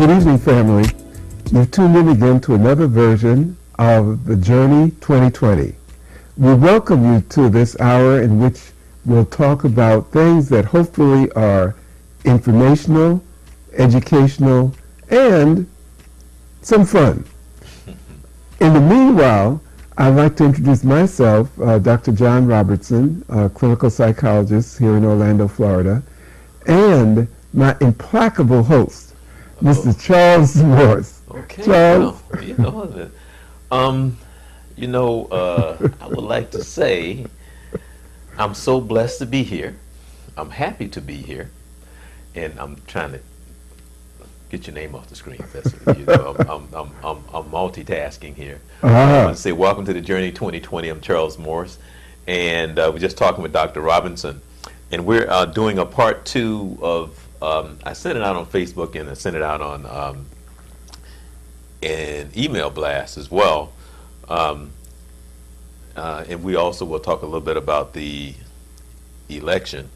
Good evening, family. You've tuned in again to another version of the Journey 2020. We welcome you to this hour in which we'll talk about things that hopefully are informational, educational, and some fun. In the meanwhile, I'd like to introduce myself, Dr. John Robertson, a clinical psychologist here in Orlando, Florida, and my implacable host, Mr. Charles Morse. Okay. Charles. I would like to say I'm so blessed to be here. I'm happy to be here, and I'm trying to get your name off the screen. That's, I'm multitasking here. I want to say welcome to the Journey 2020. I'm Charles Morse, and we're just talking with Dr. Robinson, and we're doing a part 2 of. I sent it out on Facebook and I sent it out on an email blast as well. And we also will talk a little bit about the election.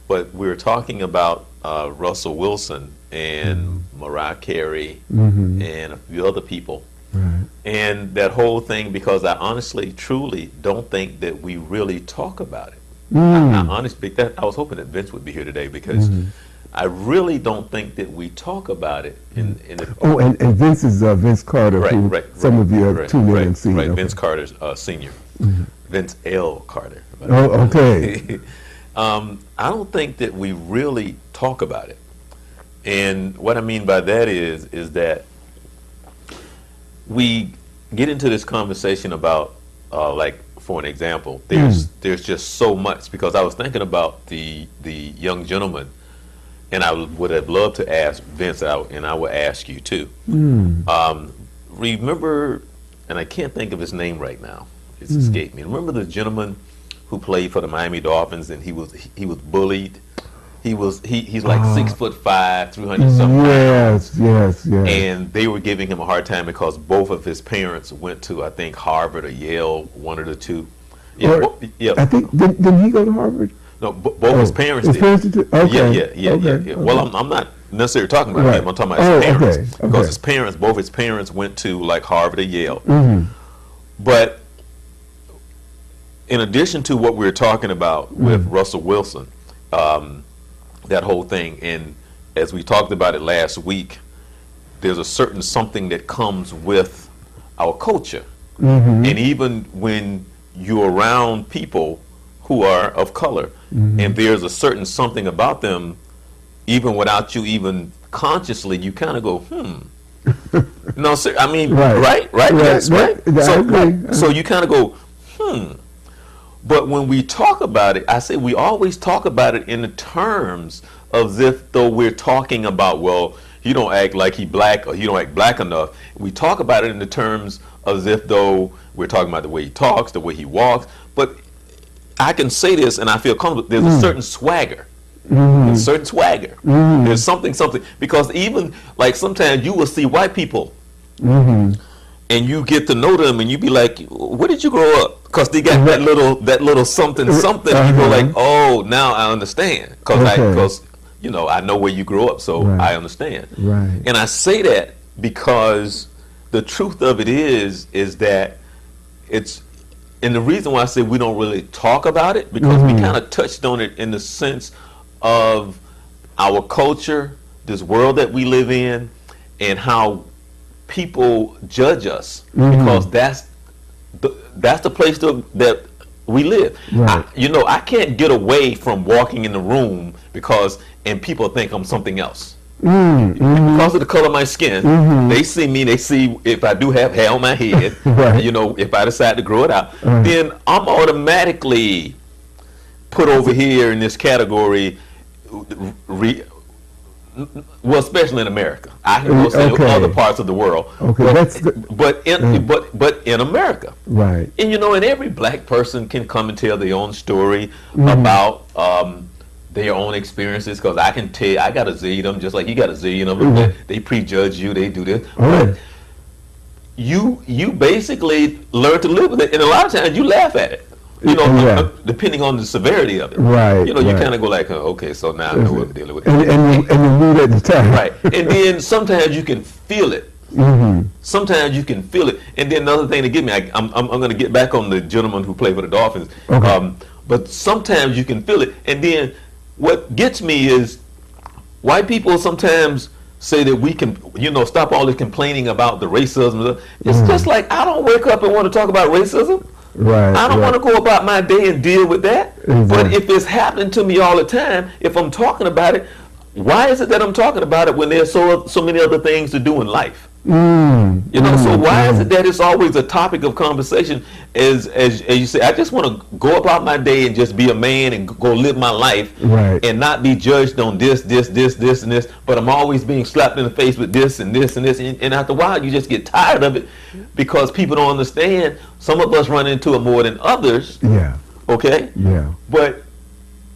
But we're talking about Russell Wilson and Mariah Carey and a few other people. Right. And that whole thing, because I honestly, truly don't think that we really talk about it. I was hoping that Vince would be here today because I really don't think that we talk about it. And Vince is Vince Carter, who some of you have tuned in and seen. Right, Vince Carter's senior. Vince L. Carter. Oh, okay. I don't think that we really talk about it. And what I mean by that is that we get into this conversation about, like, for an example, there's just so much, because I was thinking about the young gentleman, and I would have loved to ask Vince out, and I will ask you too. Remember, and I can't think of his name right now. It's escaped me. Remember the gentleman who played for the Miami Dolphins, and he was bullied. He's like 6'5", 300 something. Yes. And they were giving him a hard time because both of his parents went to, I think, Harvard or Yale, one of the two. I think didn't he go to Harvard? No, both his parents did. Okay. Yeah. Well, I'm not necessarily talking about him. I'm talking about his parents, because both his parents went to like Harvard or Yale. But in addition to what we were talking about with Russell Wilson, that whole thing, and as we talked about it last week, there's a certain something that comes with our culture, and even when you're around people who are of color, and there's a certain something about them, even without you even consciously, you kind of go, No, sir. I mean, right? Yes, right. So you kind of go, But when we talk about it, I say we always talk about it in the terms of if though we're talking about, well, he don't act like he black, or he don't act black enough. We talk about it in the terms of as if though we're talking about the way he talks, the way he walks. But I can say this, and I feel comfortable. There's a certain swagger. There's a certain swagger. There's something, because even like sometimes you will see white people, and you get to know them, and you be like, "Where did you grow up?" Because they got that little something. You go like, "Oh, now I understand." Because I know where you grew up, so I understand. Right. And I say that because the truth of it is that it's. And the reason why I say we don't really talk about it, because we kind of touched on it in the sense of our culture, this world that we live in, and how people judge us, because that's the place that we live. Right. I can't get away from walking in the room and people think I'm something else. Because of the color of my skin, they see me, they see if I do have hair on my head, if I decide to grow it out, then I'm automatically put over here in this category, well, especially in America. I can go say other parts of the world, but in America. Right. And and every black person can come and tell their own story about their own experiences, because I can tell I got a zillion of them, just like you got a zillion of them. They prejudge you, they do this. But you basically learn to live with it, and a lot of times you laugh at it. You know, Yeah. depending on the severity of it. Right. You know, you right. kind of go like, oh, okay, so now I know what I'm dealing with. And you knew at the time. Right. And then sometimes you can feel it. Mm-hmm. Sometimes you can feel it. And then another thing to get me, I'm going to get back on the gentleman who played for the Dolphins. Okay. But sometimes you can feel it. And then what gets me is white people sometimes say that we can, you know, stop all this complaining about the racism. It's just like, I don't wake up and want to talk about racism. Right. I don't want to go about my day and deal with that. Exactly. But if it's happening to me all the time, if I'm talking about it, why is it that I'm talking about it when there's so many other things to do in life? You know, so why is it that it's always a topic of conversation? As you say, I just want to go about my day and just be a man and go live my life, Right. and not be judged on this, and this. But I'm always being slapped in the face with this and this and this, and after a while, you just get tired of it because people don't understand. Some of us run into it more than others. Yeah. Okay. Yeah. But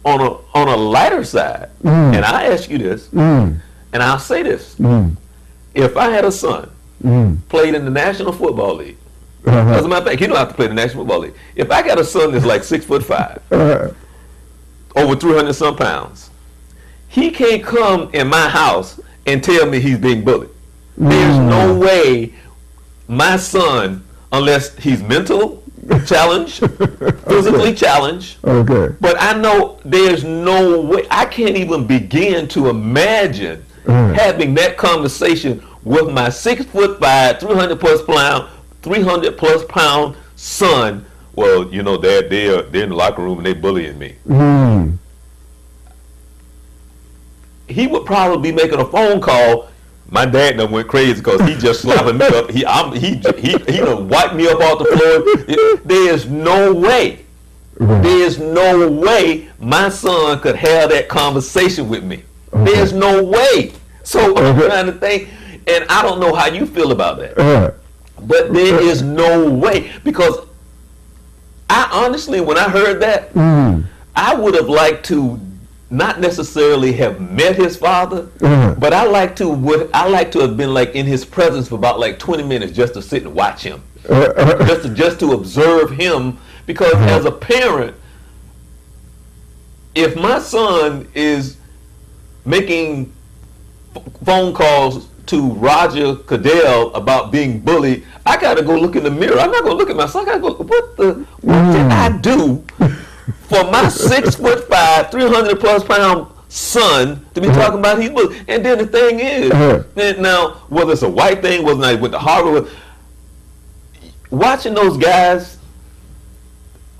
on a lighter side, and I ask you this, and I'll say this. If I had a son played in the National Football League, as a matter of fact, he don't have to play the National Football League. If I got a son that's like 6'5", over 300 some pounds, he can't come in my house and tell me he's being bullied. There's no way my son, unless he's mental challenged, physically challenged. Okay. But I know there's no way. I can't even begin to imagine having that conversation with my 6'5", 300 plus pound son. Well, you know, they're in the locker room and they bullying me. He would probably be making a phone call. My dad done went crazy because he just slapping me up. He done wiped me up off the floor. There's no way. There's no way my son could have that conversation with me. There's no way. So I'm trying to think, and I don't know how you feel about that. But there is no way, because I honestly, when I heard that, I would have liked to not necessarily have met his father, but I like to have been like in his presence for about like 20 minutes just to sit and watch him, just to observe him, because as a parent, if my son is making phone calls to Roger Goodell about being bullied, I gotta go look in the mirror. I'm not gonna look at my son. I gotta go, what did I do for my 6'5", 300 plus pound son to be talking about he's bullied? And then the thing is, now whether it's a white thing, whether I went to Harvard, watching those guys,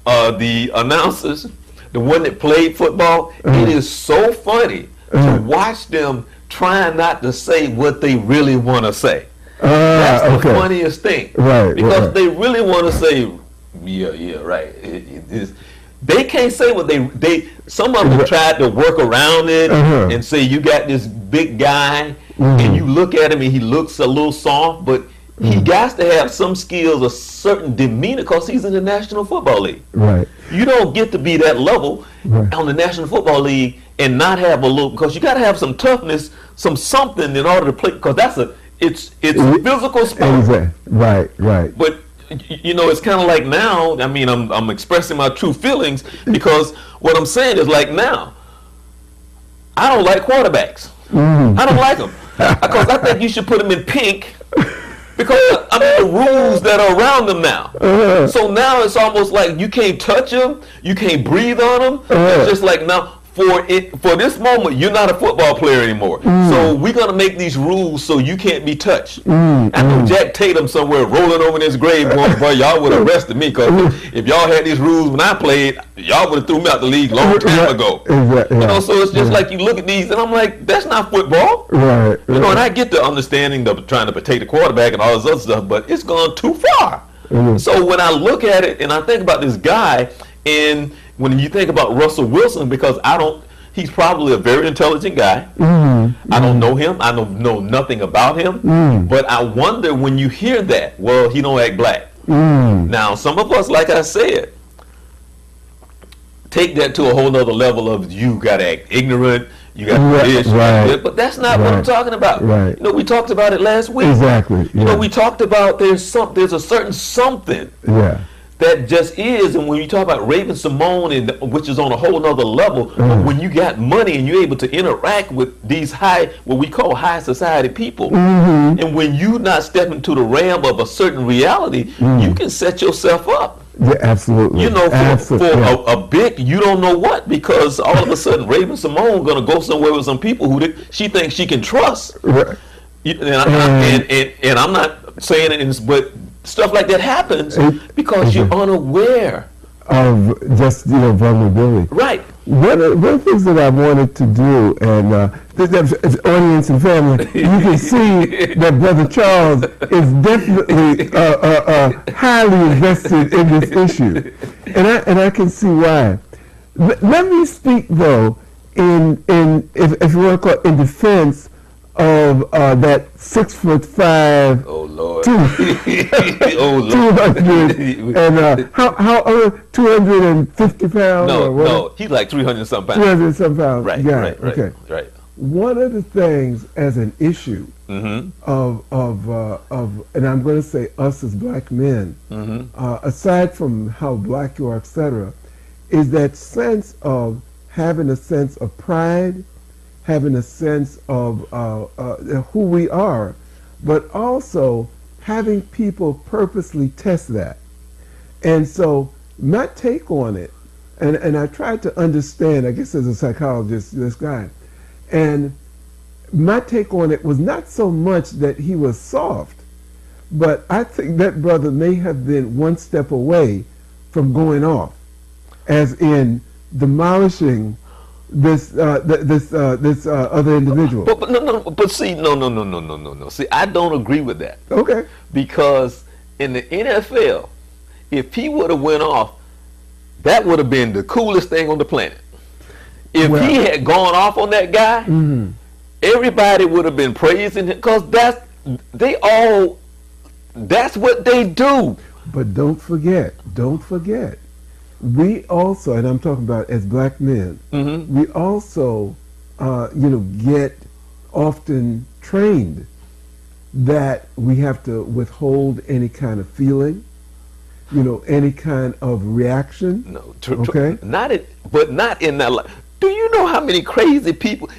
the announcers, the one that played football, it is so funny to watch them trying not to say what they really want to say. That's the funniest thing. Right. Because they really want to say, yeah, right. They can't say what they some of them tried to work around it and say, you got this big guy and you look at him and he looks a little soft, but he got to have some skills, a certain demeanor, because he's in the National Football League. Right. You don't get to be that level on the National Football League and not have a little, because you got to have some toughness, something in order to play, because it's a physical sport. Right. But you know, it's kind of like now. I mean, I'm expressing my true feelings, because what I'm saying is, like, now I don't like quarterbacks. I don't like them because I think you should put them in pink. Because I mean, the rules that are around them now. So now it's almost like you can't touch them, you can't breathe on them. It's just like, now for this moment, you're not a football player anymore. So we're gonna make these rules so you can't be touched. I know Jack Tatum somewhere rolling over in his grave going, boy, y'all would have arrested me, because if y'all had these rules when I played, y'all would have threw me out the league a long time ago. You know, so it's just like you look at these and I'm like, that's not football. You know, and I get the understanding of trying to protect the quarterback and all this other stuff, but it's gone too far. So when I look at it and I think about this guy, and when you think about Russell Wilson, because he's probably a very intelligent guy. I don't know him. I don't know nothing about him. But I wonder, when you hear that, well, he don't act black. Now, some of us, like I said, take that to a whole nother level of, you got to act ignorant, you got to do this, you got to do it. But that's not what I'm talking about. You know, we talked about it last week. You know, we talked about there's a certain something that just is. And when you talk about Raven Simone, which is on a whole nother level, when you got money and you're able to interact with these what we call high society people, and when you not stepping to the realm of a certain reality, you can set yourself up. Yeah, absolutely. You know, for a bit, you don't know what, because all of a sudden Raven Simone gonna go somewhere with some people who she thinks she can trust. Right. And I'm not saying it, but stuff like that happens because you're unaware of just, vulnerability. Right. One of the things that I wanted to do, and as audience and family, you can see that Brother Charles is definitely highly invested in this issue, and I can see why. Let me speak though, if you want to call it, in defense of that 6'5". Oh Lord. 200 and how 250 pounds? No, he's like 300 some pounds. 300 some pounds. Right. Yeah. Right. Okay. Right. One of the things as an issue of and I'm going to say us as black men, aside from how black you are, etc., is that sense of having a sense of pride, having a sense of who we are, but also having people purposely test that. And so my take on it, and I tried to understand, I guess as a psychologist, this guy, and my take on it was not so much that he was soft, but I think that brother may have been one step away from going off, as in demolishing this other individual. But see, no. See, I don't agree with that. Okay. Because in the NFL, if he would have went off, that would have been the coolest thing on the planet. If he had gone off on that guy, everybody would have been praising him, because that's what they do. But don't forget. We also, and I'm talking about as black men, we also, get often trained that we have to withhold any kind of feeling, any kind of reaction. No, okay, but not in that. Do you know how many crazy people,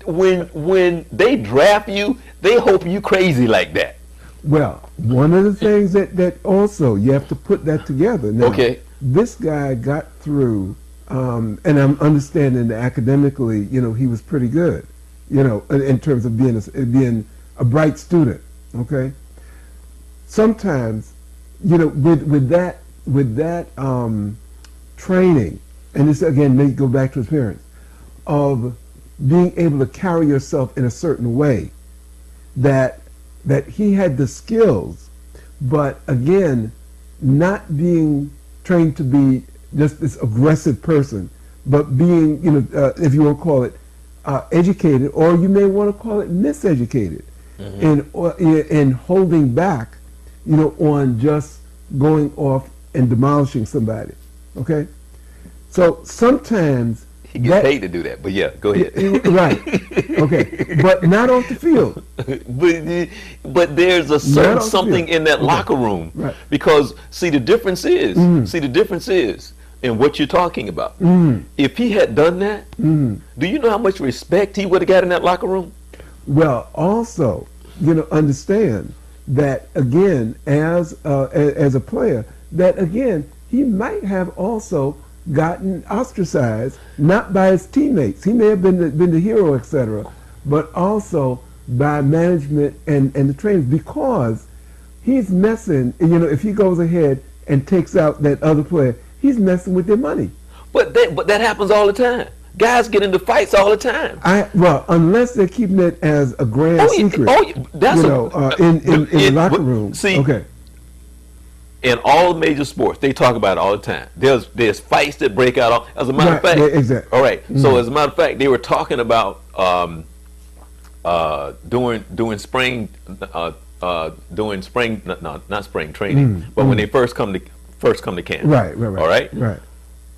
when they draft you, they hope you crazy like that? Well, one of the things that also you have to put that together. Now, okay. This guy got through, and I'm understanding that academically, he was pretty good, in terms of being a bright student. Okay. Sometimes, with that training, and this again may go back to his parents, of being able to carry yourself in a certain way, that he had the skills, but again, not being trained to be just this aggressive person, but being, if you want to call it educated, or you may want to call it miseducated, in holding back, on just going off and demolishing somebody. Okay, so sometimes he gets paid to do that, but yeah, go ahead. Right. Okay, but not off the field. But there's a certain something in that locker room, right? Because see, the difference is in what you're talking about. If he had done that, do you know how much respect he would have got in that locker room? Well, also, understand that again, as a player, that again, he might have also gotten ostracized, not by his teammates. He may have been the hero, etc., but also by management and the trainers, because he's messing. If he goes ahead and takes out that other player, he's messing with their money. But that happens all the time. Guys get into fights all the time. Unless they're keeping it as a grand secret. That's in the locker room. See, okay. In all major sports, they talk about it all the time. There's fights that break out. As a matter of fact, exactly. All right. So as a matter of fact, they were talking about doing spring not spring training, but when they first come to camp. Right. All right. Right.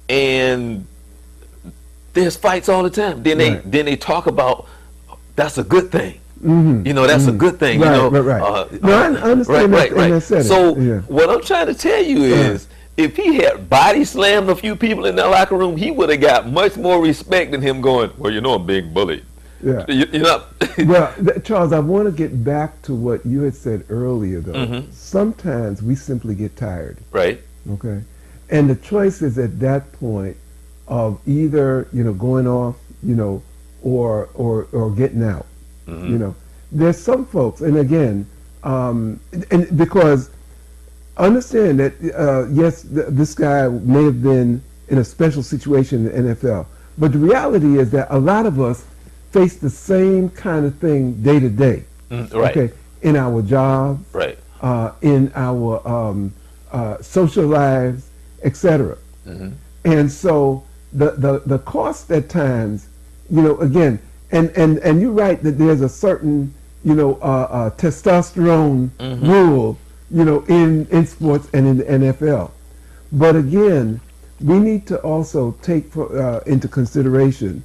And there's fights all the time. Then they talk about that's a good thing. That's a good thing. Right. No, I understand that. Right. So what I'm trying to tell you is if he had body slammed a few people in that locker room, he would have got much more respect than him going, well, you know, I'm being bullied. Yeah. You know. Well, Charles, I want to get back to what you had said earlier, though. Mm-hmm. Sometimes we simply get tired. Right. Okay. And the choice is at that point of either, you know, going off, you know, or getting out. Mm-hmm. You know, there's some folks, and again, and because understand that yes, this guy may have been in a special situation in the NFL, but the reality is that a lot of us face the same kind of thing day to day. Right. Okay, in our jobs, Right. In our social lives, etc. Mm-hmm. And so the cost at times, you know, again, and you're right that there's a certain, you know, testosterone Mm-hmm. rule, you know, in sports and in the NFL. But again, we need to also take into consideration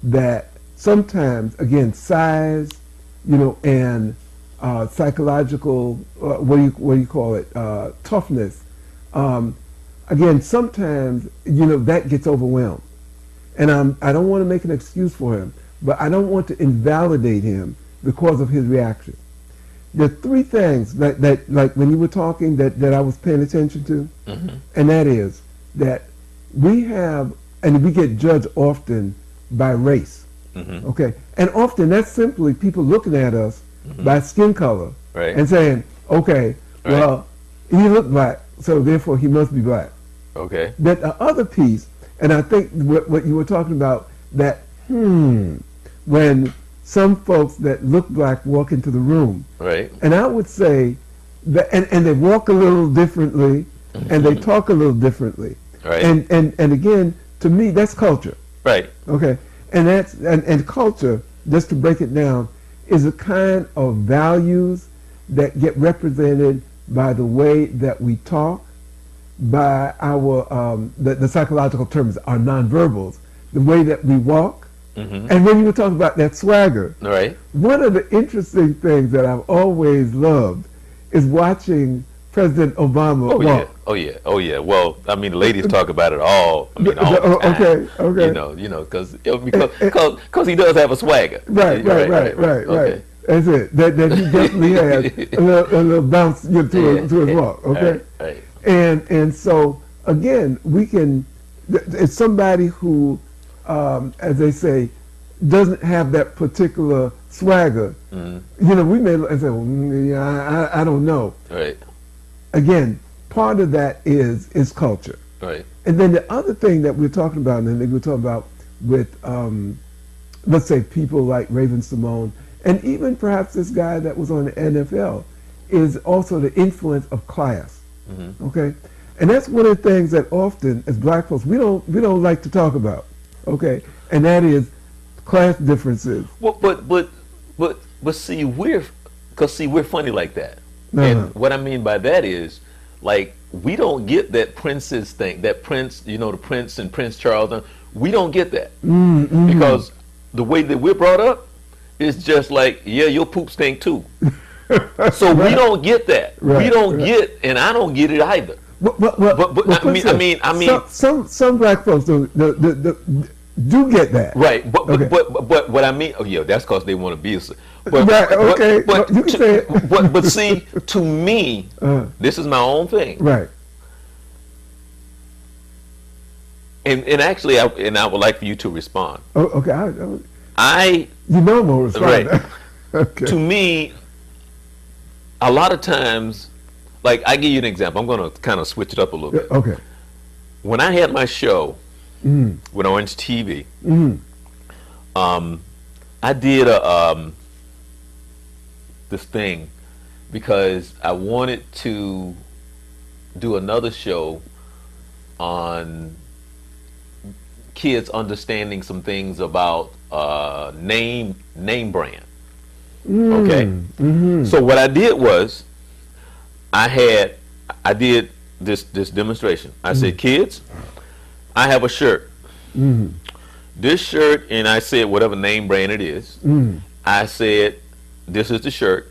that sometimes, again, size, you know, and psychological, what do you call it, toughness. Again, sometimes, you know, that gets overwhelmed. And I don't want to make an excuse for him, but I don't want to invalidate him because of his reaction. There are three things that like when you were talking, that I was paying attention to, Mm-hmm. and that is that we have, and we get judged often by race. Mm-hmm. Okay, and often that's simply people looking at us Mm-hmm. by skin color Right. and saying, okay, Right. well, he looked black, so therefore he must be black. Okay. That the other piece, and I think what you were talking about, that when some folks that look black walk into the room, Right. and I would say that, and they walk a little differently, and they talk a little differently, Right. and again, to me, that's culture. Right. Okay, and that's and culture, just to break it down, is a kind of values that get represented by the way that we talk, by our the psychological terms, our nonverbals, the way that we walk, Mm-hmm. and when you were talking about that swagger, Right. one of the interesting things that I've always loved is watching President Obama Oh walk. yeah. Oh yeah. Oh yeah. Well, I mean, the ladies talk about it all. I mean, all the time. Okay. You know, because he does have a swagger. Right. Okay. That's it. That he definitely has a little bounce to his walk. Okay. Right. And so again, we can. It's somebody who, as they say, doesn't have that particular swagger. Mm-hmm. You know, we may say, well, yeah, I don't know. Right. Again, part of that is culture. Right. And then the other thing that we're talking about, and we're talking about with, let's say, people like Raven Simone, and even perhaps this guy that was on the NFL, is also the influence of class. Mm-hmm. Okay, and that's one of the things that often, as black folks, we don't like to talk about. Okay, and that is class differences. Well, but see, we're funny like that. Uh-huh. And what I mean by that is, like, we don't get that Prince's thing, that Prince, you know, the Prince and Prince Charles. We don't get that because the way that we're brought up is just like, yeah, your poop stink too. So we don't get that. We don't get, and I don't get it either. I mean, some black folks do get that. Right, but what I mean, oh yeah, that's because they want to be a. But, right, okay, but you can say it. But see, to me, this is my own thing. Right. And actually, I would like for you to respond. Oh, okay. You know I'm gonna respond. Right. Okay. To me, a lot of times, like, I give you an example. I'm going to kind of switch it up a little bit. Okay. When I had my show with Orange TV, I did this thing because I wanted to do another show on kids understanding some things about name brand. Okay. Mm-hmm. So what I did was I did this demonstration. I said, kids, I have a shirt. This shirt, and I said whatever name brand it is. I said, this is the shirt,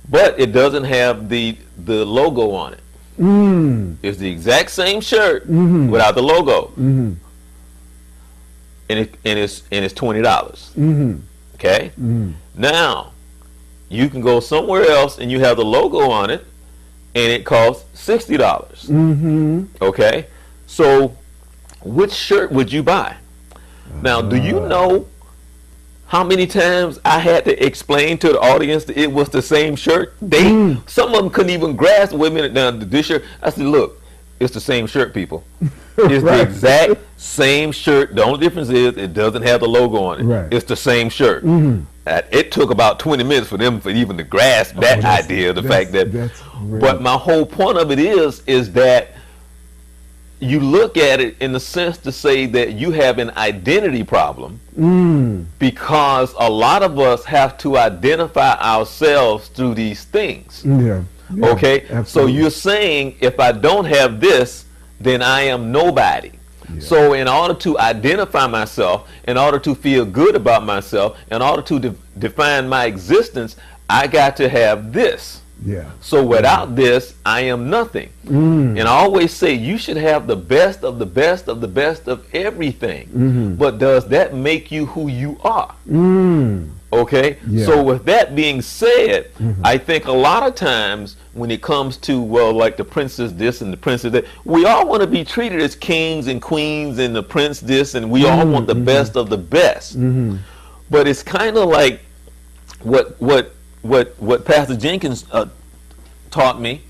but it doesn't have the logo on it. It's the exact same shirt without the logo, and it's $20. Okay, now you can go somewhere else and you have the logo on it, and it costs $60. Okay, so which shirt would you buy? Now, do you know how many times I had to explain to the audience that it was the same shirt? Some of them couldn't even grasp. Wait a minute, now this shirt. I said, look, it's the same shirt, people. It's the exact same shirt. The only difference is it doesn't have the logo on it. Right. It's the same shirt. It took about 20 minutes for them for even to grasp that idea. The fact that, but my whole point of it is that you look at it in the sense to say that you have an identity problem because a lot of us have to identify ourselves through these things. Okay, absolutely. So you're saying if I don't have this, then I am nobody. So in order to identify myself, in order to feel good about myself, in order to define my existence, I got to have this. So without this, I am nothing. And I always say you should have the best of the best of the best of everything. But does that make you who you are? Okay, so with that being said, I think a lot of times when it comes to, well, like the princess this and the princess that, we all want to be treated as kings and queens and the prince this, and we all want the best of the best. But it's kind of like what Pastor Jenkins taught me,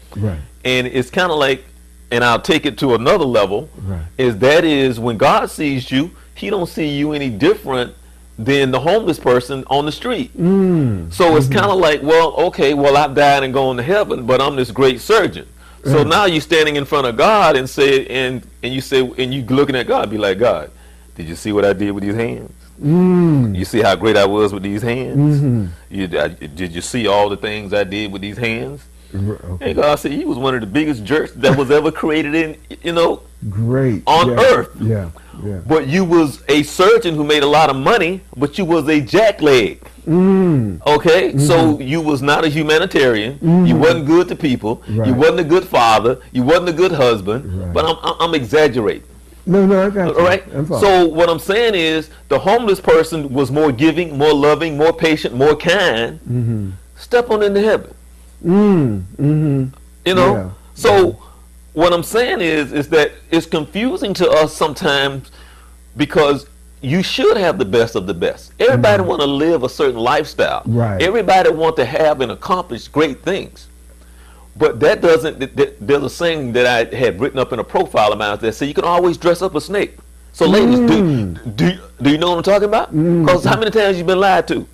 and it's kind of like, and I'll take it to another level, is when God sees you, he don't see you any different than the homeless person on the street. So it's kind of like, well, okay, well, I've died and gone to heaven, but I'm this great surgeon. So now you're standing in front of God and say, and you say, and you looking at God, be like, God, did you see what I did with these hands? You see how great I was with these hands? Did you see all the things I did with these hands? And God said, you was one of the biggest jerks that was ever created in, on earth. But you was a surgeon who made a lot of money, but you was a jackleg. Okay, so you was not a humanitarian. You wasn't good to people. You wasn't a good father. You wasn't a good husband. But I'm exaggerating. No, I got you. All right. So what I'm saying is, the homeless person was more giving, more loving, more patient, more kind. Step on into heaven. So what I'm saying is that it's confusing to us sometimes, because you should have the best of the best. Everybody want to live a certain lifestyle. Everybody want to have and accomplish great things. But that doesn't, there's a saying that I had written up in a profile of mine that said you can always dress up a snake. So ladies, do you know what I'm talking about? Because how many times you been lied to?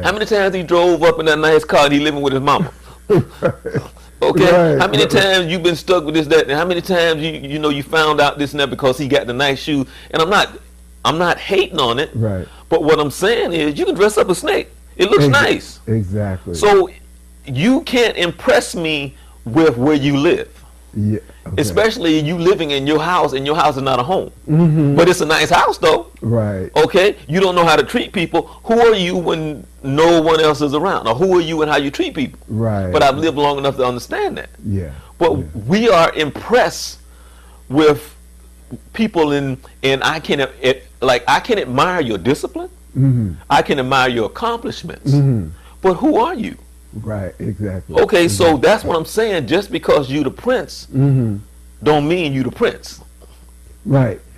How many times he drove up in that nice car and he living with his mama? Okay, how many times you been stuck with this, that, and how many times you found out this and that because he got the nice shoe? And I'm not hating on it. But what I'm saying is, you can dress up a snake. It looks nice. Exactly. So you can't impress me with where you live. Especially you living in your house, and your house is not a home. But it's a nice house though. Okay, you don't know how to treat people. Who are you when no one else is around? Or who are you and how you treat people? But I've lived long enough to understand that. But we are impressed with people and I can admire your discipline. I can admire your accomplishments. But who are you? Exactly. Okay, so that's what I'm saying. Just because you the prince don't mean you the prince.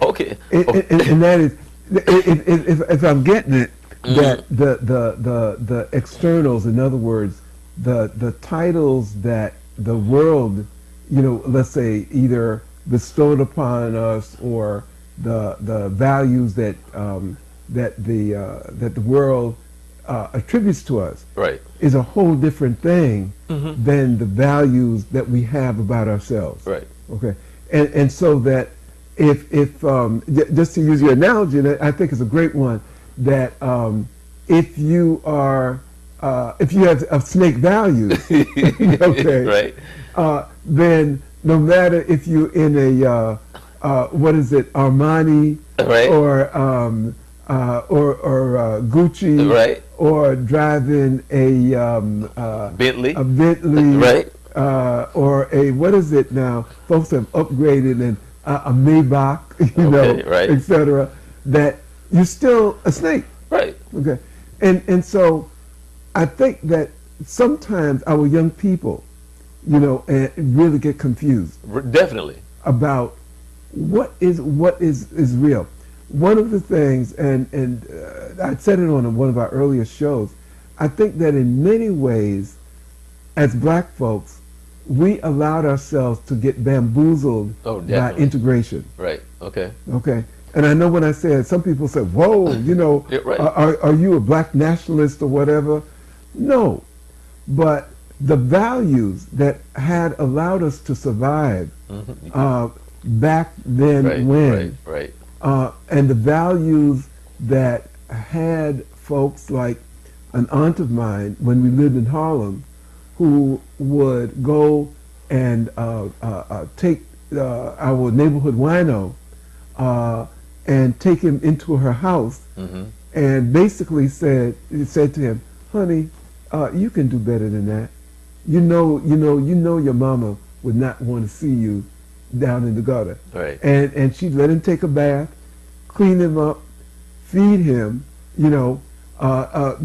Okay. And that is, if I'm getting it, that the externals, in other words, the titles that the world, let's say, either bestowed upon us, or the values that the world attributes to us, is a whole different thing than the values that we have about ourselves. Okay, and so that if just to use your analogy, and I think it's a great one, that if you have snake values, then no matter if you're in a Armani, or Gucci, or driving a Bentley, or a, what is it now? Folks have upgraded and a Maybach, you know, right. etc. That you're still a snake. Right. Okay. And so I think that sometimes our young people, you know, really get confused. Definitely. About what is real. One of the things, and I said it on one of our earlier shows, I think that in many ways, as black folks, we allowed ourselves to get bamboozled by integration. Right. Okay. Okay. And I know when I said, some people say, whoa, you know, yeah, right. Are you a black nationalist or whatever? No. But the values that had allowed us to survive back then and the values that had folks like an aunt of mine when we lived in Harlem who would go and take our neighborhood wino and take him into her house and basically said to him, honey, you can do better than that. You know your mama would not want to see you down in the gutter. Right. And she'd let him take a bath, clean him up, feed him, you know,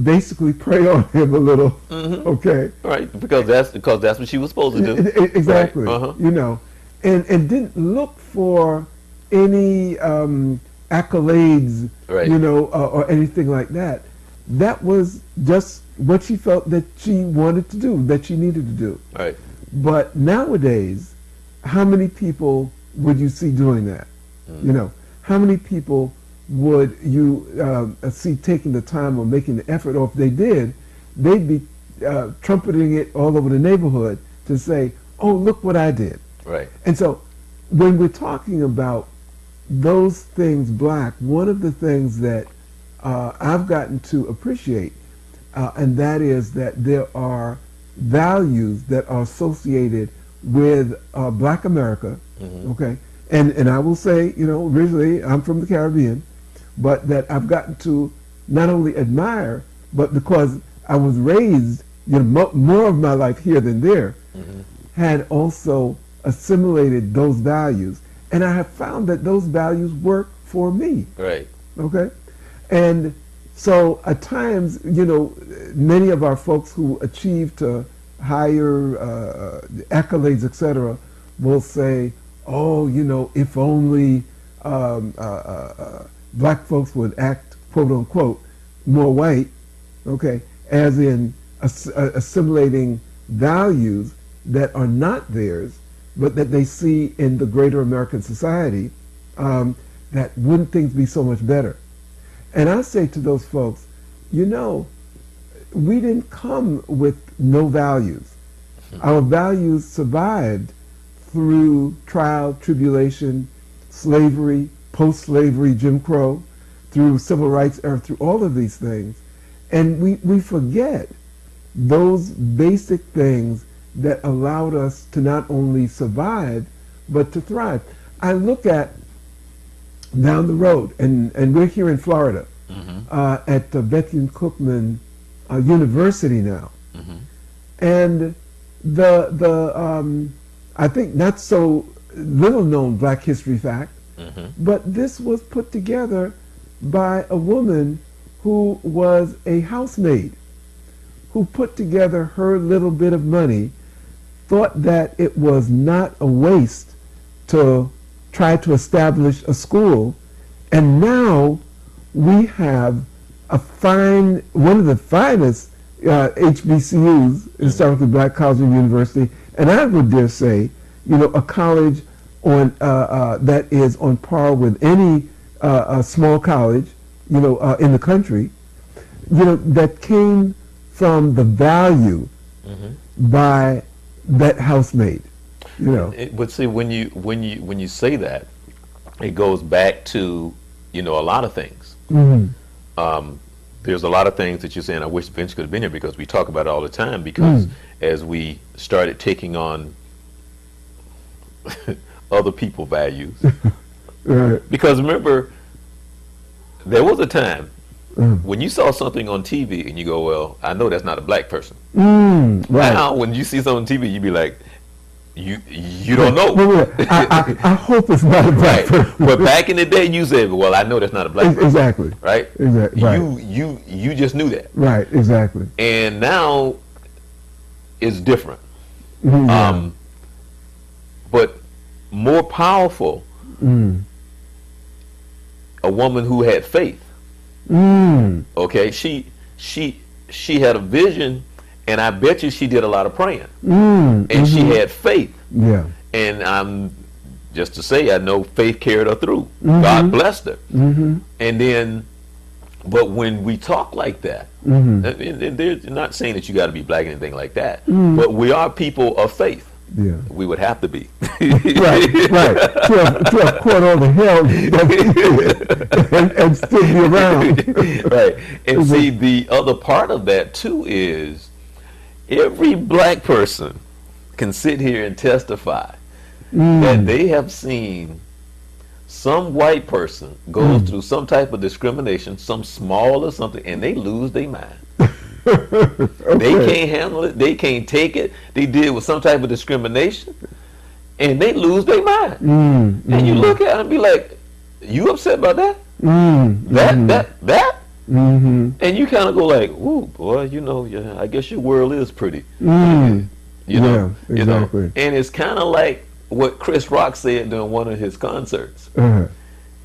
basically prey on him a little. Okay. Right. Because that's what she was supposed to do. Exactly. Right. You know, and didn't look for any accolades, you know, or anything like that. That was just what she felt that she wanted to do, that she needed to do. Right. But nowadays, how many people would you see doing that? You know, how many people would you see taking the time or making the effort, or if they did, they'd be trumpeting it all over the neighborhood to say, oh, look what I did. Right. And so when we're talking about those things black, one of the things that I've gotten to appreciate, and that is that there are values that are associated with black America, okay? And I will say, you know, originally I'm from the Caribbean, but that I've gotten to not only admire, but because I was raised, you know, more of my life here than there, had also assimilated those values. And I have found that those values work for me. Right. Okay? And so at times, you know, many of our folks who achieve to higher accolades, etc., will say, oh, you know, if only black folks would act, quote unquote, more white, okay, as in assimilating values that are not theirs, but that they see in the greater American society, that wouldn't things be so much better? And I say to those folks, you know, we didn't come with no values. Our values survived through trial, tribulation, slavery, post-slavery, Jim Crow, through civil rights era, through all of these things. And we forget those basic things that allowed us to not only survive, but to thrive. I look at down the road, and we're here in Florida, at Bethune-Cookman University now. And the I think not so little known Black history fact, but this was put together by a woman who was a housemaid, who put together her little bit of money, thought that it was not a waste to try to establish a school, and now we have one of the finest HBCUs, historically Black College and University, and I would dare say, you know, a college on that is on par with any small college, you know, in the country, you know, that came from the value by that housemaid, you know. But see, when you say that, it goes back to, you know, a lot of things. There's a lot of things that you're saying, I wish Vince could have been here, because we talk about it all the time, because as we started taking on other people values, because remember, there was a time when you saw something on TV and you go, well, I know that's not a black person. Right. Now, when you see something on TV, you be like, you don't know. I hope it's not a black person. But back in the day, you said, well, I know that's not a black person. Exactly. Right? Exactly. Right. You just knew that. Right, exactly. And now it's different. Yeah. But more powerful, a woman who had faith. Okay, she had a vision, and I bet you she did a lot of praying, and she had faith. Yeah. And just to say, I know faith carried her through. God blessed her. And then, but when we talk like that, and they're not saying that you got to be black or anything like that, but we are people of faith. Yeah. We would have to be. Right. To have caught all the hell and still be around. Right. And see, the other part of that too is every black person can sit here and testify that they have seen some white person go through some type of discrimination, some small or something, and they lose their mind. Okay. They can't handle it. They can't take it. They deal with some type of discrimination, and they lose their mind. And you look at it and be like, "You upset about that? That?" And you kind of go like, "Ooh, boy, yeah, I guess your world is pretty." You know, exactly. And it's kind of like what Chris Rock said during one of his concerts.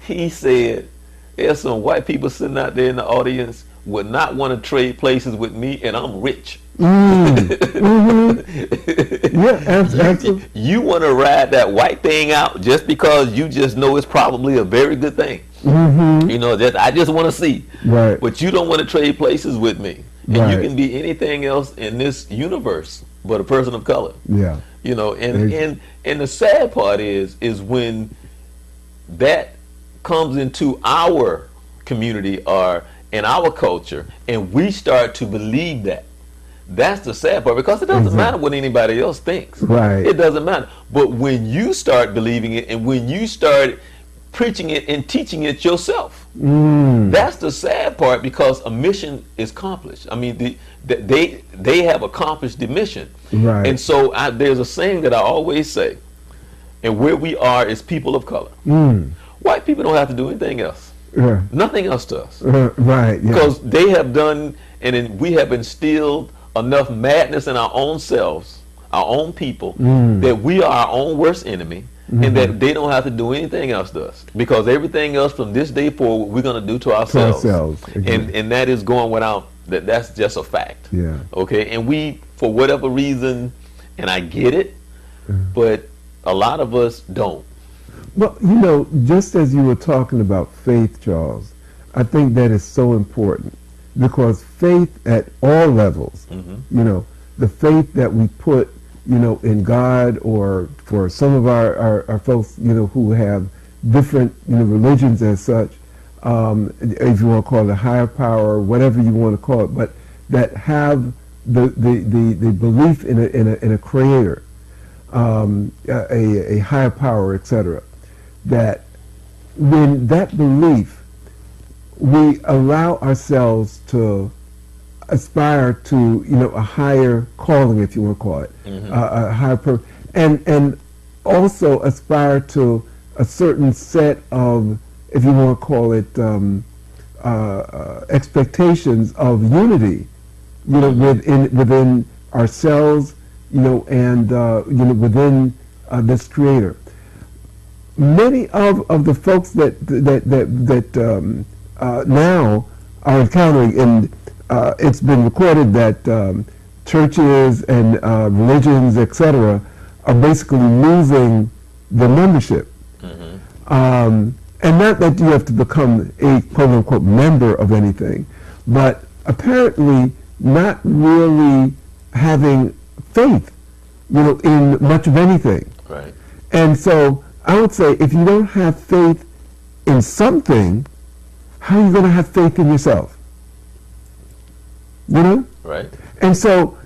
He said, "There's some white people sitting out there in the audience would not want to trade places with me, and I'm rich." Yeah, absolutely. You want to ride that white thing out just because you just know it's probably a very good thing. I just want to see. Right. But you don't want to trade places with me. And you can be anything else in this universe but a person of color. Yeah. And the sad part is when that comes into our community or in our culture, and we start to believe that. That's the sad part, because it doesn't matter what anybody else thinks. Right. It doesn't matter. But when you start believing it, and when you start preaching it and teaching it yourself, that's the sad part, because a mission is accomplished. I mean, they have accomplished the mission. Right. And so there's a saying that I always say, and where we are is people of color. White people don't have to do anything else. Nothing else to us. Right. Yeah. Because they have done, and we have instilled enough madness in our own selves, our own people, that we are our own worst enemy, and that they don't have to do anything else to us. Because everything else from this day forward, we're going to do to ourselves. Exactly. And that is going without, that's just a fact. Yeah. Okay. And we, for whatever reason, and I get it, but a lot of us don't. Well, just as you were talking about faith, Charles, I think that is so important, because faith at all levels, the faith that we put, in God, or for some of our folks, who have different, religions as such, if you want to call it a higher power, whatever you want to call it, but that have the belief in a creator, a higher power, etc. That when that belief, we allow ourselves to aspire to, a higher calling, if you want to call it, a higher and also aspire to a certain set of, if you want to call it, expectations of unity, within ourselves, and within this creator. Many of the folks that now are encountering, and it's been recorded that churches and religions, etc., are basically losing the membership. And not that you have to become a quote-unquote member of anything, but apparently not really having faith, in much of anything. Right. And so I would say, if you don't have faith in something, how are you going to have faith in yourself? Right. And so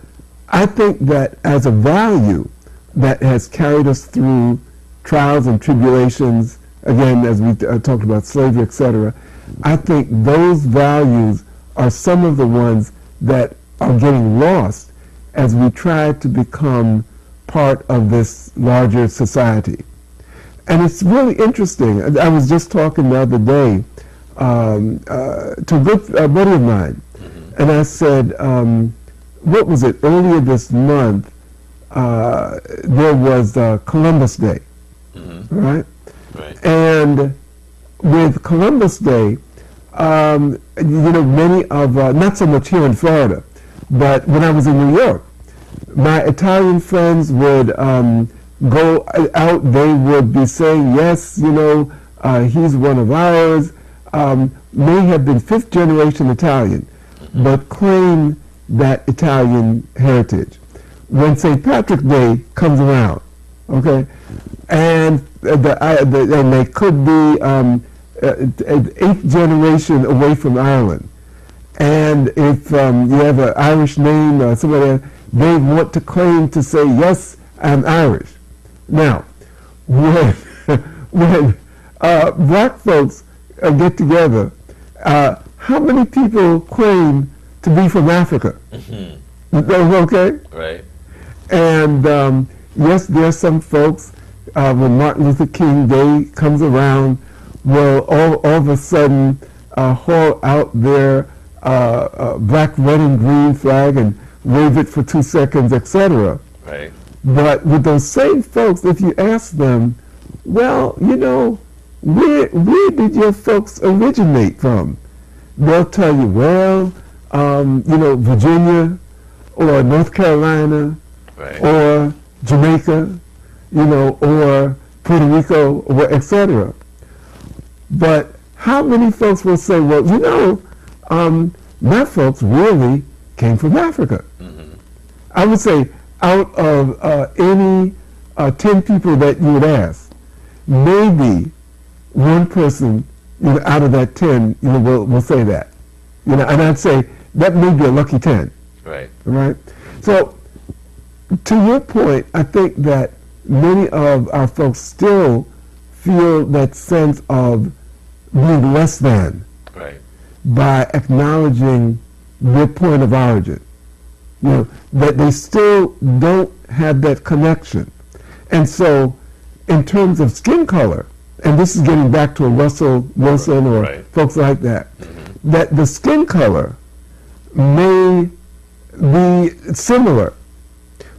I think that as a value that has carried us through trials and tribulations, again, as we talked about slavery, etc., I think those values are some of the ones that are getting lost as we try to become part of this larger society. And it's really interesting. I was just talking the other day to a good buddy of mine, and I said, what was it, earlier this month, there was Columbus Day, right? And with Columbus Day, many of, not so much here in Florida, but when I was in New York, my Italian friends would go out, they would be saying, yes, he's one of ours, may have been fifth generation Italian, but claim that Italian heritage. When St. Patrick's Day comes around, okay, and they could be eighth generation away from Ireland, and if you have an Irish name or somebody, they want to claim to say, yes, I'm Irish. Now, when black folks get together, how many people claim to be from Africa? Okay? Right. And yes, there are some folks, when Martin Luther King Day comes around, will all of a sudden haul out their black, red, and green flag and wave it for 2 seconds, etc. Right. But with those same folks, if you ask them, well, where did your folks originate from? They'll tell you, well, Virginia or North Carolina, right, or Jamaica, or Puerto Rico, or etc. But how many folks will say, well, my folks really came from Africa? I would say out of any 10 people that you would ask, maybe one person out of that 10 will say that. And I'd say that may be a lucky 10. Right. Right? So, to your point, I think that many of our folks still feel that sense of being less than, right, by acknowledging their point of origin. That they still don't have that connection. And so, in terms of skin color, and this is getting back to a Russell Wilson or right, folks like that, that the skin color may be similar,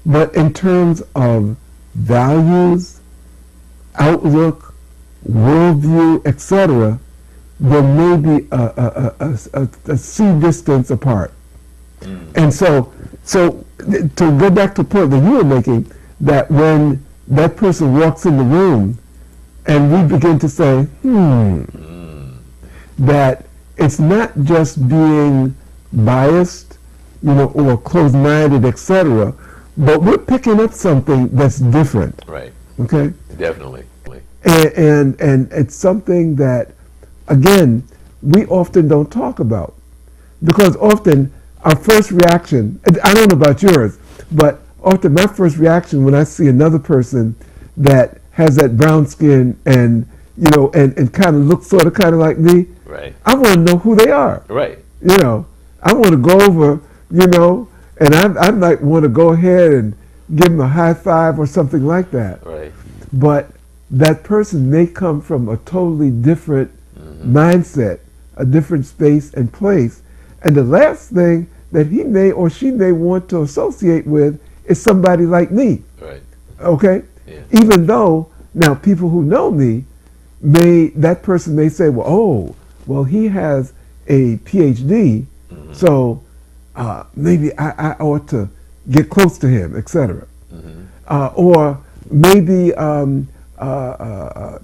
but in terms of values, outlook, worldview, etc., there may be a sea distance apart. And so to go back to the point that you were making, that when that person walks in the room and we begin to say, that it's not just being biased, or closed-minded, etc., but we're picking up something that's different. Right. Okay? Definitely. And it's something that, again, we often don't talk about. Because often our first reaction, I don't know about yours, but often my first reaction when I see another person that has that brown skin and kind of looks sort of kind of like me, right, I want to know who they are. Right. I want to go over, and I might want to go ahead and give them a high five or something like that. Right. But that person may come from a totally different mindset, a different space and place. And the last thing that he may or she may want to associate with is somebody like me. Right. Okay? Yeah. Even though, now people who know me, that person may say, well, he has a PhD, so maybe I ought to get close to him, etc. Or maybe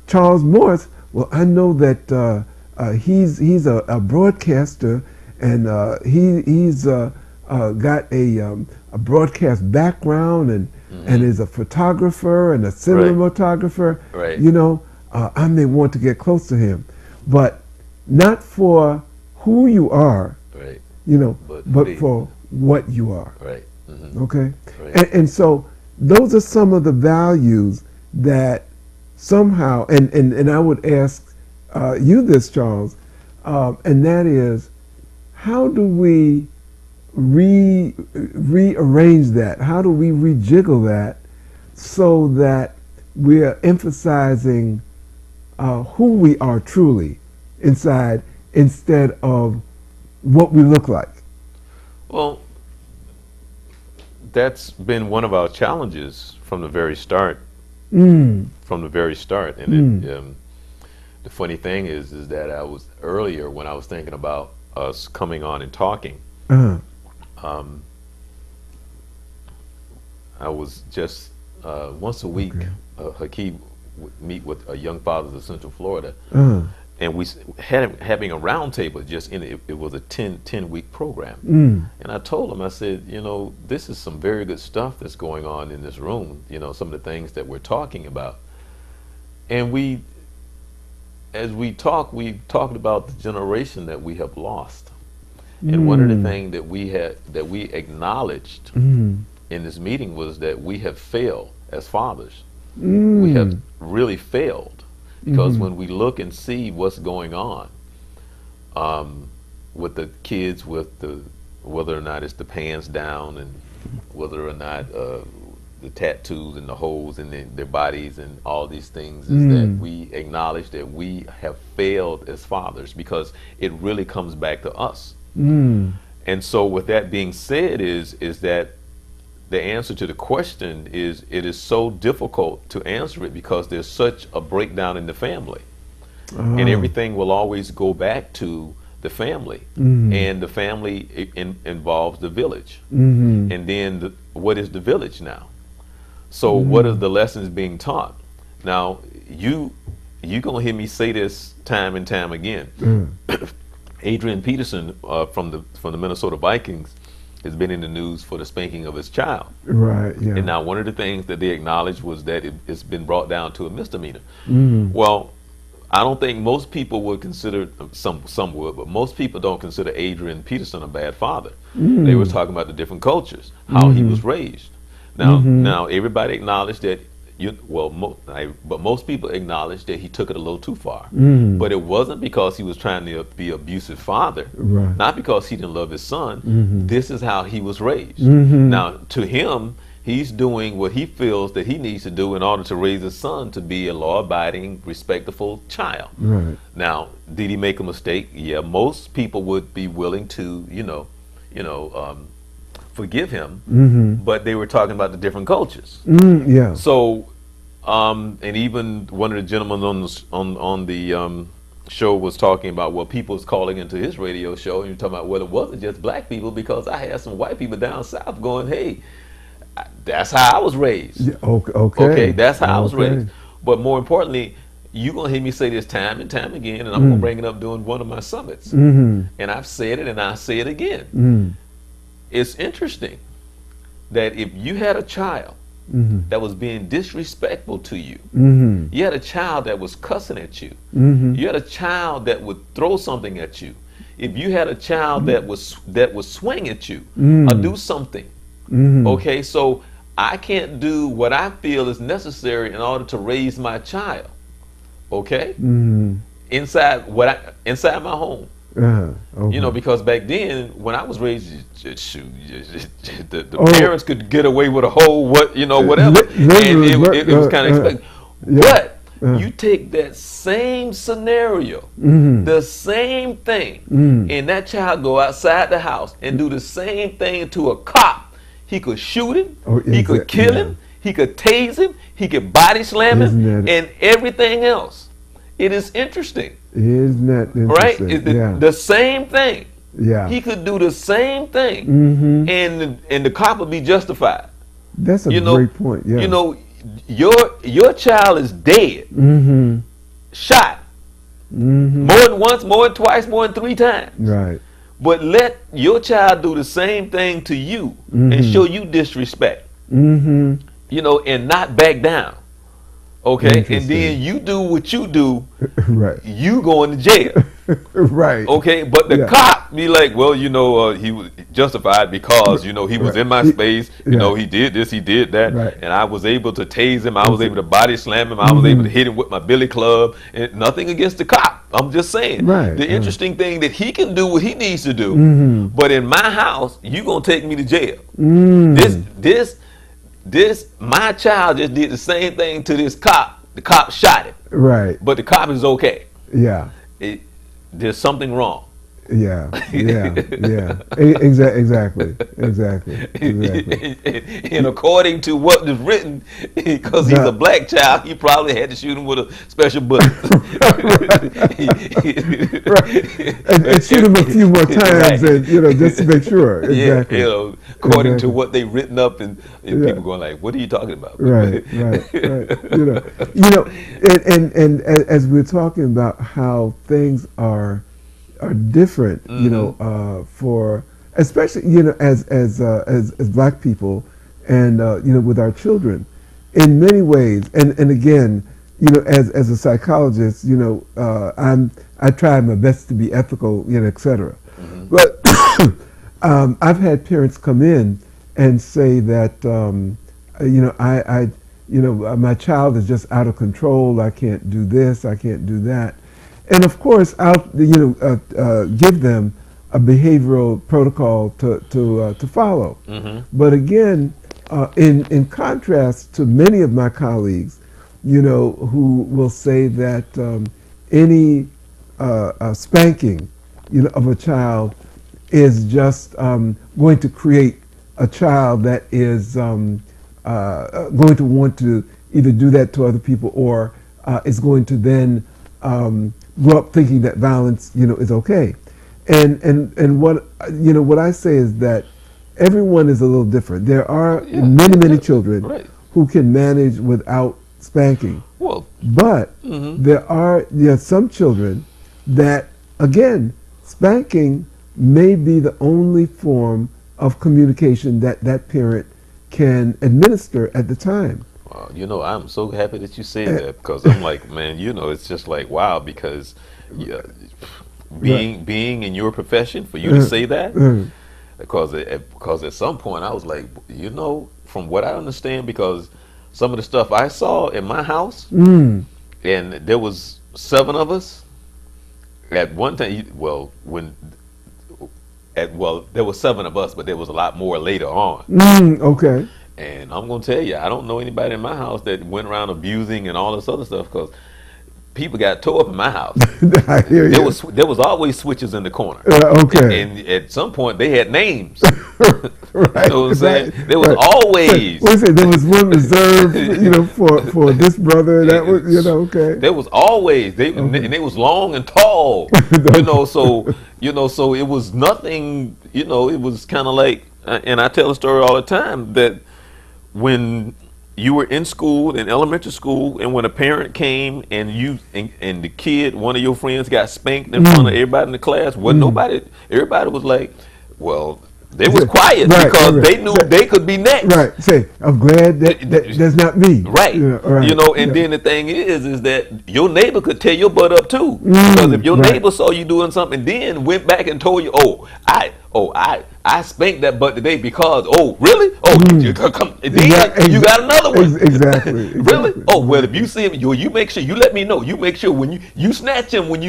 Charles Morris, well, I know that he's a broadcaster, and he's got a broadcast background, and is a photographer and a cinematographer. Right. I may want to get close to him, but not for who you are, right, but for what you are. Right. Okay? Right. And so those are some of the values that somehow, and I would ask you this, Charles, and that is, how do we rearrange that? How do we rejiggle that so that we are emphasizing who we are truly inside instead of what we look like? Well, that's been one of our challenges from the very start. From the very start, and the funny thing is that I was earlier when I was thinking about us coming on and talking. I was just once a week. Hakeem would meet with young fathers of Central Florida, and we having a round table. Just it was a 10-week program, and I told him, I said, you know, this is some very good stuff that's going on in this room. You know, some of the things that we're talking about, and as we talked about the generation that we have lost, and one of the things that we acknowledged in this meeting was that we have failed as fathers. We have really failed. Because when we look and see what's going on with the kids, with whether or not it's the pants down, and whether or not the tattoos and the holes in their bodies and all these things, is that we acknowledge that we have failed as fathers, because it really comes back to us. And so with that being said, is that the answer to the question is, it is so difficult to answer it because there's such a breakdown in the family. And everything will always go back to the family. And the family involves the village. And then what is the village now? So what are the lessons being taught? Now, you're going to hear me say this time and time again. Adrian Peterson from the Minnesota Vikings has been in the news for the spanking of his child. Right, yeah. And now one of the things that they acknowledged was that it's been brought down to a misdemeanor. Well, I don't think most people would consider, some would, but most people don't consider Adrian Peterson a bad father. They were talking about the different cultures, how he was raised. Now everybody acknowledged that, but most people acknowledge that he took it a little too far. But it wasn't because he was trying to be an abusive father, not because he didn't love his son. This is how he was raised. Now, to him, he's doing what he feels that he needs to do in order to raise his son to be a law-abiding, respectful child. Now, did he make a mistake? Yeah, most people would be willing to, forgive him, but they were talking about the different cultures. So, and even one of the gentlemen on the show was talking about, well, people was calling into his radio show, and you're talking about, well, it wasn't just black people, because I had some white people down south going, hey, that's how I was raised. Okay, that's how I was raised. But more importantly, you're going to hear me say this time and time again, and I'm going to bring it up during one of my summits. And I've said it, and I say it again. It's interesting that if you had a child that was being disrespectful to you, you had a child that was cussing at you, you had a child that would throw something at you, if you had a child that would swing at you or do something, okay, so I can't do what I feel is necessary in order to raise my child, okay, inside my home. Because back then, when I was raised, the parents could get away with a whole whatever, and it was kind of expected. But you take that same scenario, the same thing, and that child go outside the house and do the same thing to a cop. He could shoot him, he could kill him, he could tase him, he could body slam him, and everything else. It is interesting. Isn't that interesting? Right? The same thing. Yeah. He could do the same thing, and the cop would be justified. That's a great point. Yeah. Your child is dead, shot, more than once, more than twice, more than 3 times. Right. But let your child do the same thing to you and show you disrespect, and not back down. Okay, and then you do what you do. Right. You going to jail. Right. Okay, but the cop be like, well, he was justified because he was in my space. You know, he did this, he did that, and I was able to tase him. I was able to body slam him. I was able to hit him with my billy club. And nothing against the cop. I'm just saying. Right. The interesting thing that he can do what he needs to do, but in my house, you gonna take me to jail. This my child just did the same thing to this cop. The cop shot him. Right. But the cop is okay. Yeah. There's something wrong. Yeah. Exactly. And according to what is written, because he's a black child, he probably had to shoot him with a special bullet. And shoot him a few more times, and just to make sure. Exactly. Yeah, according to what they've written up, and people going like, "What are you talking about?" Right. And as we're talking about how things are different, for especially as black people, and with our children, in many ways, and again, as a psychologist, I try my best to be ethical, etc. But I've had parents come in and say that my child is just out of control. I can't do this. I can't do that. And of course, I'll give them a behavioral protocol to follow. But again, in contrast to many of my colleagues, who will say that any spanking, of a child is just going to create a child that is going to want to either do that to other people, or is going to then grow up thinking that violence, is okay. And what I say is that everyone is a little different. There are many children who can manage without spanking. But there are some children that, again, spanking may be the only form of communication that parent can administer at the time. I'm so happy that you say that, because I'm like, man, it's just like, wow, because being in your profession, for you to say that, because at some point I was like, from what I understand, because some of the stuff I saw in my house, and there was 7 of us at one time. There were 7 of us, but there was a lot more later on. Okay. And I'm going to tell you, I don't know anybody in my house that went around abusing and all this other stuff, because people got tore up in my house. I hear you. There was always switches in the corner. Okay. And at some point, they had names. Right. You know what I'm saying? There was always. There was one reserved, for this brother. That was, okay. There was always. And they was long and tall. So it was nothing. It was kind of like, and I tell a story all the time that when you were in school, in elementary school, and when a parent came and and the kid, one of your friends, got spanked in front of everybody in the class, everybody was like, well, they was quiet because they knew they could be next. Right. Say, I'm glad that's not me. Right. Then the thing is that your neighbor could tear your butt up too. Because if your neighbor saw you doing something, then went back and told you, I spanked that butt today because, really? You got another one. Exactly. Really? Well, if you see him, you make sure, you let me know. You make sure when you snatch him, when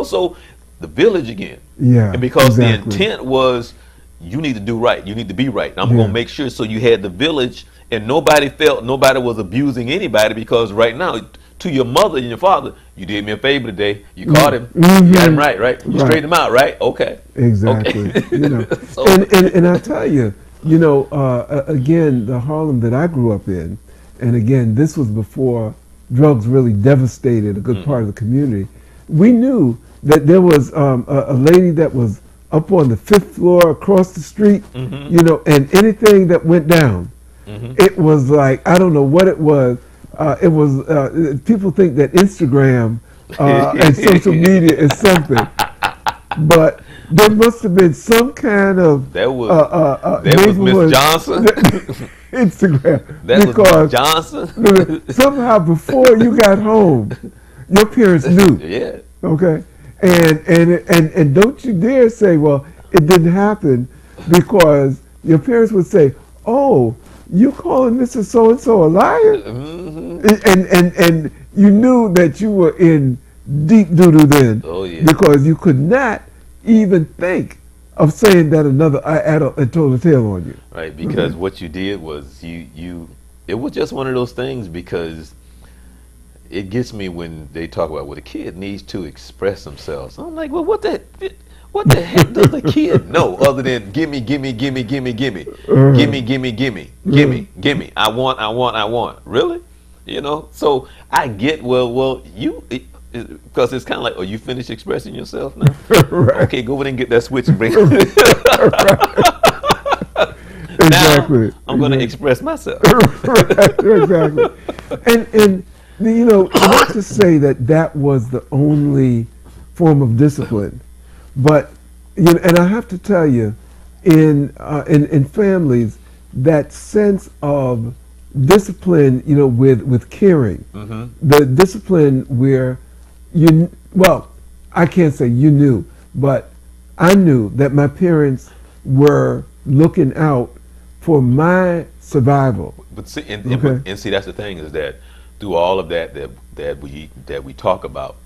so the village again. Yeah. And because the intent was, you need to do right. You need to be right. I'm going to make sure. So you had the village, and nobody was abusing anybody, because right now, to your mother and your father, you did me a favor today. You caught him. You got him right? You straightened him out, right? Okay. Exactly. Okay. And I tell you, again, the Harlem that I grew up in, and again, this was before drugs really devastated a good part of the community. We knew that there was a lady that was up on the 5th floor across the street, and anything that went down, it was like, I don't know what it was. It was, people think that Instagram and social media is something. but there must have been some kind of that was Miss Johnson. Instagram. That was Miss Johnson. Somehow before you got home, your parents knew. Yeah. Okay. And don't you dare say, well, it didn't happen, because your parents would say, oh, you calling Mrs. So-and-so a liar? Mm-hmm. And you knew that you were in deep doo-doo then. Oh, yeah. Because you could not even think of saying that another adult had told a tale on you. Right, because what you did was it was just one of those things, because it gets me when they talk about, well, the kid needs to express themselves. I'm like, well, what the heck does the kid know other than gimme, gimme, gimme, gimme, gimme, gimme, gimme, gimme, gimme, gimme. I want. Really? You know? So I get, because it's kind of like, oh, you finished expressing yourself now? Right. Okay, go over there and get that switch and bring it. Exactly. Now I'm going to express myself. Right, exactly. And you know, not to say that was the only form of discipline, but you know, and I have to tell you, in families, that sense of discipline, you know, with caring, the discipline where I can't say you knew, but I knew that my parents were looking out for my survival. But see, and see, that's the thing, is that through all of that we talk about,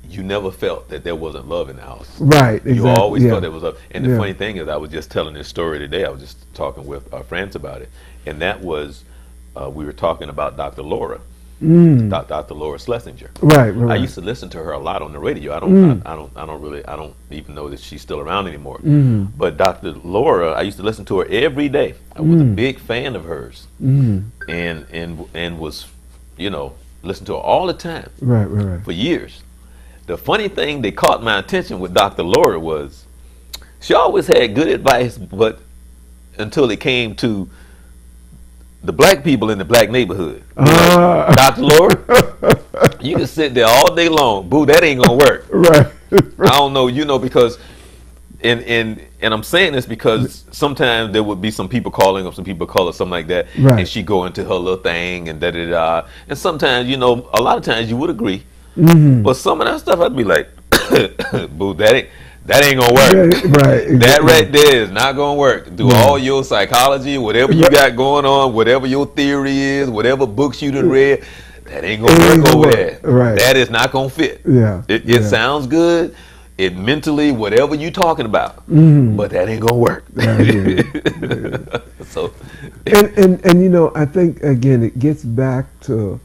you never felt that there wasn't love in the house. Right. Exactly. You always felt there was love. And the funny thing is, I was just telling this story today. I was just talking with our friends about it, and that was we were talking about Dr. Laura. Dr. Laura Schlesinger. Right. I used to listen to her a lot on the radio. I don't even know that she's still around anymore. But Dr. Laura, I used to listen to her every day. I was a big fan of hers, and was, you know, listened to her all the time. Right. For years. The funny thing that caught my attention with Dr. Laura was she always had good advice, but until it came to the black people in the black neighborhood. Dr. Laura, you can sit there all day long. Boo, that ain't gonna work. Right. I don't know, you know, because and I'm saying this because sometimes there would be some people calling up, some people call her something like that, and she go into her little thing and da. And sometimes, you know, a lot of times you would agree, but some of that stuff I'd be like, boo, that ain't gonna work. Right. Exactly. That right there is not gonna work. Do all your psychology, whatever you got going on, whatever your theory is, whatever books you done read, that ain't gonna work over there. Right. That is not gonna fit. Yeah. It sounds good. It mentally, whatever you talking about, but that ain't gonna work. So, and you know, I think again it gets back to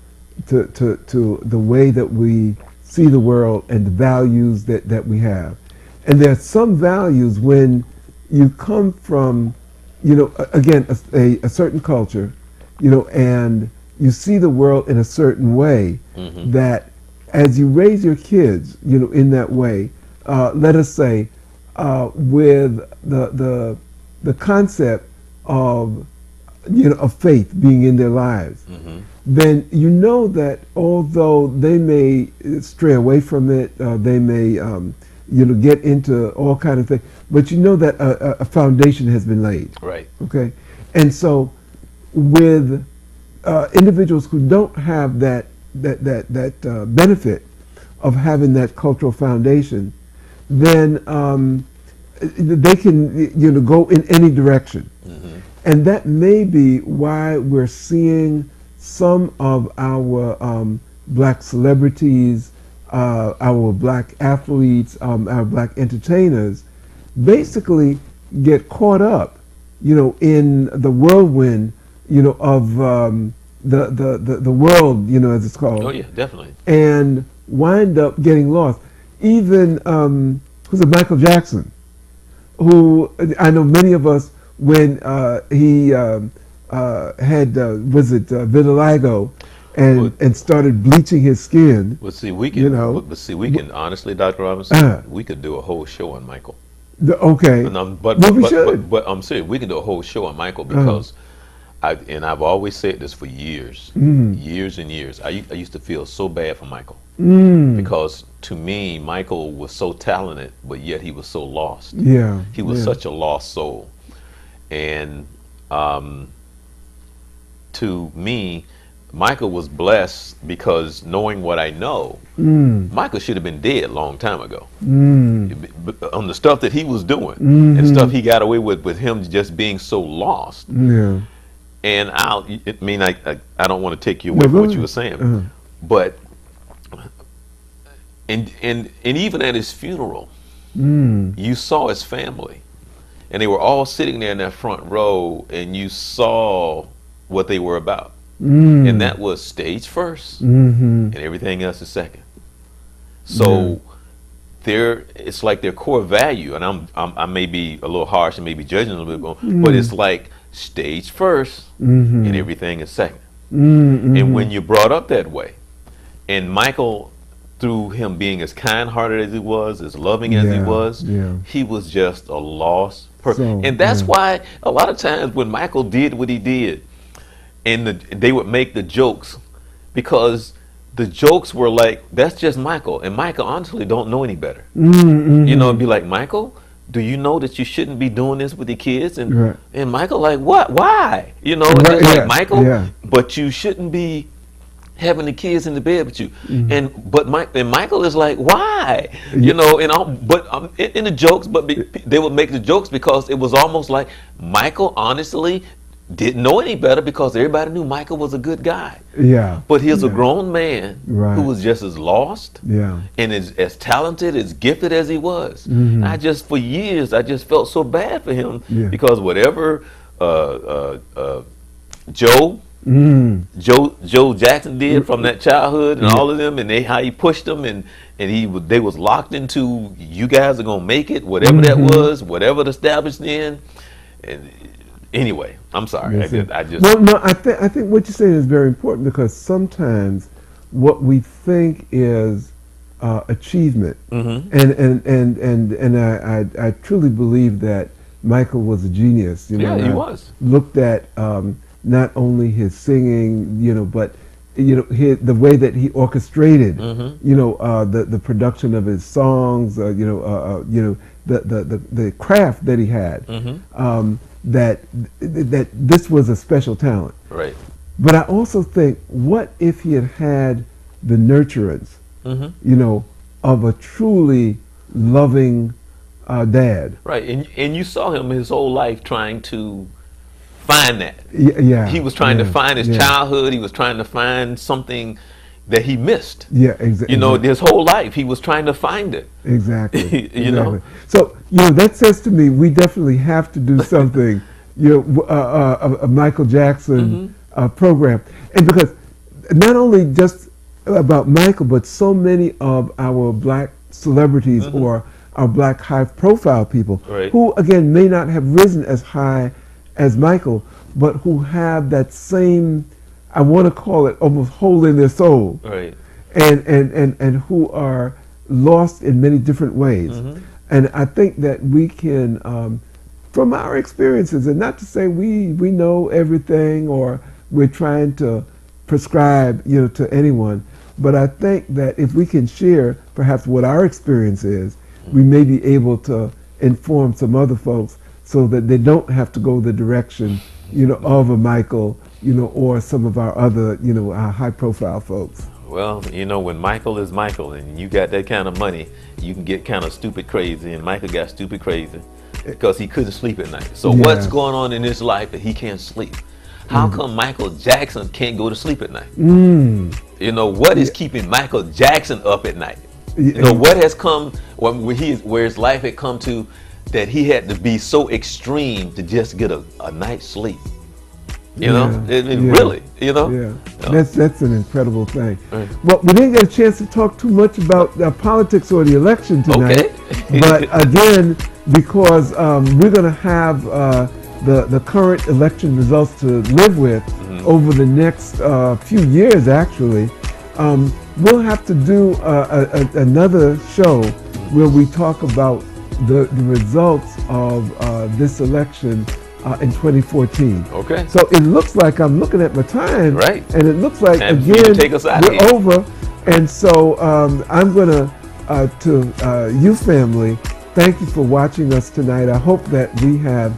the way that we see the world and the values that we have. And there are some values when you come from, you know, again, a certain culture, you know, and you see the world in a certain way, that as you raise your kids, you know, in that way, let us say, with the concept of, you know, of faith being in their lives, then you know that although they may stray away from it, they may you know, get into all kind of things, but you know that a foundation has been laid. Right. Okay. And so with individuals who don't have that benefit of having that cultural foundation, then they can, you know, go in any direction. And that may be why we're seeing some of our black celebrities, our black athletes, our black entertainers, basically get caught up, you know, in the whirlwind, you know, of the world, you know, as it's called. Oh yeah, definitely. And wind up getting lost. Even who's it, Michael Jackson, who I know many of us, when he had was it vitiligo, and started bleaching his skin. Well, see, we can, you know, we can honestly, Dr. Robinson, we could do a whole show on Michael. Okay. But I'm serious. We can do a whole show on Michael because I've always said this for years, years and years. I used to feel so bad for Michael. Because to me, Michael was so talented, but yet he was so lost. Yeah. He was such a lost soul. And to me, Michael was blessed because knowing what I know, Michael should have been dead a long time ago. On the stuff that he was doing and stuff he got away with him just being so lost. Yeah. And I don't want to take you away from what you were saying, but and even at his funeral, you saw his family, and they were all sitting there in that front row, and you saw what they were about, and that was stage first, and everything else is second. So it's like their core value, and I may be a little harsh and maybe judging a little bit, but it's like stage first, and everything is second. And when you're brought up that way, and Michael, through him being as kind-hearted as he was, as loving as he was just a lost person. And that's why a lot of times when Michael did what he did, and they would make the jokes, because the jokes were like, that's just Michael, and Michael honestly don't know any better. You know, it'd be like, Michael, do you know that you shouldn't be doing this with your kids? And and Michael like, what? Why? You know, it's like, Michael, but you shouldn't be having the kids in the bed with you. And Michael is like, why? You know, and in the jokes, but they would make the jokes because it was almost like Michael honestly didn't know any better, because everybody knew Michael was a good guy. Yeah. But he's a grown man who was just as lost and as talented, as gifted as he was. For years, I just felt so bad for him because whatever Joe Jackson did from that childhood and all of them, and how he pushed them, and they was locked into, you guys are gonna make it, whatever that was, whatever the established in. And anyway, I'm sorry. I think what you're saying is very important, because sometimes what we think is achievement, and I truly believe that Michael was a genius. You know, he was. Looked at not only his singing, you know, but the way that he orchestrated, the production of his songs, the craft that he had. That this was a special talent. Right. But I also think, what if he had the nurturance, of a truly loving dad? Right. And you saw him his whole life trying to find that. He was trying to find his childhood. He was trying to find something that he missed. Yeah, exactly. You know, his whole life he was trying to find it. Exactly. You know. So that says to me, we definitely have to do something. A Michael Jackson program, and because not only just about Michael, but so many of our black celebrities or our black high-profile people who, again, may not have risen as high as Michael, but who have that same, I want to call it almost hole in their soul, and who are lost in many different ways. And I think that we can, from our experiences, and not to say we know everything or we're trying to prescribe, to anyone, but I think that if we can share perhaps what our experience is, we may be able to inform some other folks, so that they don't have to go the direction, of a Michael, or some of our other, our high-profile folks. Well, when Michael is Michael, and you got that kind of money, you can get kind of stupid crazy, and Michael got stupid crazy because he couldn't sleep at night. So what's going on in his life that he can't sleep? How come Michael Jackson can't go to sleep at night? What is keeping Michael Jackson up at night? What has come where his life had come to, that he had to be so extreme to just get a night's sleep. Really. That's an incredible thing. Well, we didn't get a chance to talk too much about politics or the election tonight. But again, because we're going to have the current election results to live with over the next few years, actually, we'll have to do another show where we talk about the results of this election in 2014. Okay. So it looks like, I'm looking at my time, and it looks like, again, we're over. And so I'm going to you family, thank you for watching us tonight. I hope that we have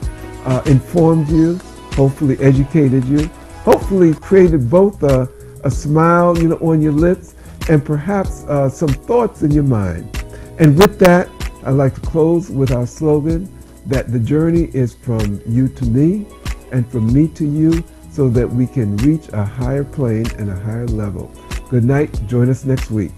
informed you, hopefully educated you, hopefully created both a smile, on your lips, and perhaps some thoughts in your mind. And with that, I'd like to close with our slogan that the journey is from you to me and from me to you, so that we can reach a higher plane and a higher level. Good night. Join us next week.